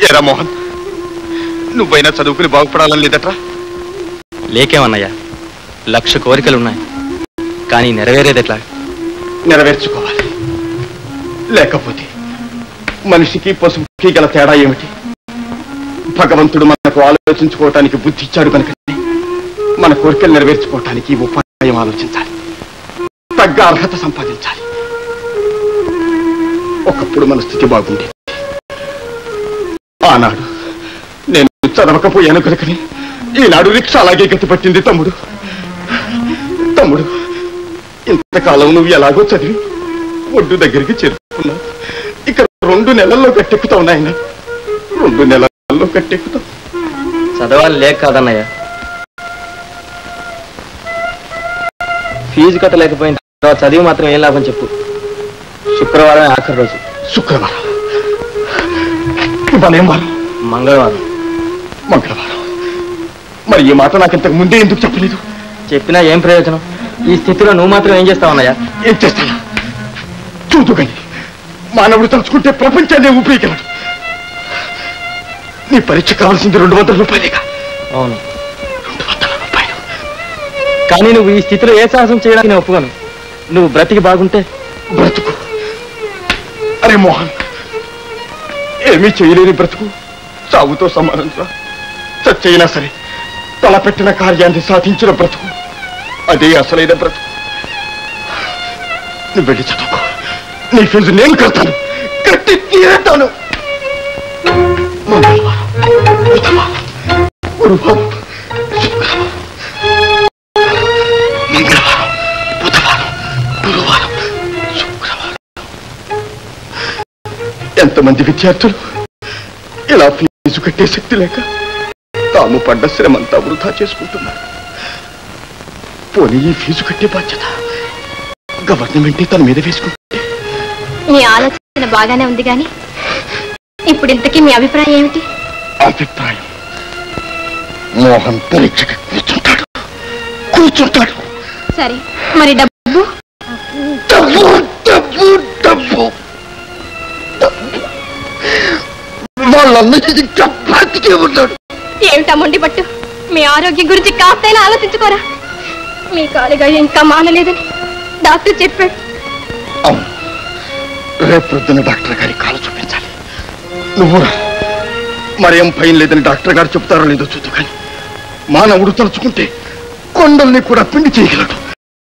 ఏరా మోహన్, నువ్వైనా చదువుకుని బాగుపడాలని లేదట్రా? లేకేమన్నయ్యా, 1,00,000 కోరికలున్నాయి, కానీ నెరవేరేది ఎట్లా? నెరవేర్చుకోవాలి. లేకపోతే మనిషికి పశువుకి గల తేడా ఏమిటి? భగవంతుడు మనకు ఆలోచించుకోవటానికి బుద్ధి ఇచ్చాడు కనుక మన కోరికలు నెరవేర్చుకోవటానికి ఉపాయం ఆలోచించాలి, తగ్గ అర్హత సంపాదించాలి. ఒకప్పుడు మన స్థితి బాగుండేది. ఆనాడు నేను చదవకపోయాను కనుకని ఈనాడు రిక్షా అలాగే గతి పట్టింది. తమ్ముడు ఇంతకాలం నువ్వు ఎలాగో చదివి ఒడ్డు దగ్గరికి చేరుకున్నావు. ఇక 2 నెలల్లో గట్టెక్కుతావు నాయన, 2 నెలల్లో గట్టెక్కుతావు. చదవాలి లేక కాదన్నయ్య, ఫీజు కట్టలేకపోయిన తర్వాత చదివి మాత్రం ఏం లాభం చెప్పు. శుక్రవారం ఆఖరి రోజు. శుక్రవారం? ఇవాళ ఏం వారం? మంగళవారం. మరి ఈ మాట నాకు ఇంతకు ముందే ఎందుకు చెప్పలేదు? చెప్పినా ఏం ప్రయోజనం? ఈ స్థితిలో నువ్వు మాత్రం ఏం చేస్తావన్నయ్యా? ఏం చేస్తానా? చూదుగని మానవుడు తలుచుకుంటే ప్రపంచాన్ని ఊపిగలడు. నీ పరీక్ష కావాల్సింది 200 రూపాయలేగా? అవును. 200 రూపాయలు. కానీ నువ్వు ఈ స్థితిలో ఏ సాహసం చేయడానికి నేను ఒప్పుకోను. నువ్వు బ్రతికి బాగుంటే బ్రతుకు. అరే మోహన్, ఏమీ చేయలేని బ్రతుకు చావుతో సమానంగా. చచ్చైనా సరే తలపెట్టిన కార్యాన్ని సాధించిన బ్రతుకు, అదే అసలైన బ్రతుకు. నువ్వు వెళ్ళి చదువుకో, నీ ఫీజు నేను కడతాను, కట్టి తీరేతాను. మంగళవారం, బుధవారం, గురువారం, శుక్రవారం, మంగళవారం, బుధవారం, గురువారం, శుక్రవారం. ఎంతమంది విద్యార్థులు ఇలా ఫీజు కట్టే శక్తి లేక తాము పడ్డ శ్రమంతా వృధా చేసుకుంటున్నారు. పోనీ ఈ ఫీజు కట్టే బాధ్యత గవర్నమెంటే తన మీద వేసుకుంటే. మీ ఆలోచన బాగానే ఉంది కానీ ఇప్పుడు ఇంతకీ మీ అభిప్రాయం ఏమిటి? అభిప్రాయం, మోహన్ పరీక్షకి కూర్చుంటాడు. సరే, మరి డబ్బు? డబ్బు డబ్బు డబ్బు వాళ్ళన్నది డబ్బే ఉన్నాడు. ఏమిటా మొండి పట్టు? మీ ఆరోగ్యం గురించి కాస్తైనా ఆలోచించుకోరా? మీ కాలుగా ఇంకా మానలేదని డాక్టర్ చెప్పాడు. అవును, రేపు పొద్దున్న డాక్టర్ గారి కాలు చూపించాలి. నువ్వు మరేం భయం లేదని డాక్టర్ గారు చెప్తారో లేదో చూద్దు, కానీ మానవుడు తలుచుకుంటే కొండల్ని కూడా పిండి చేయగలడు.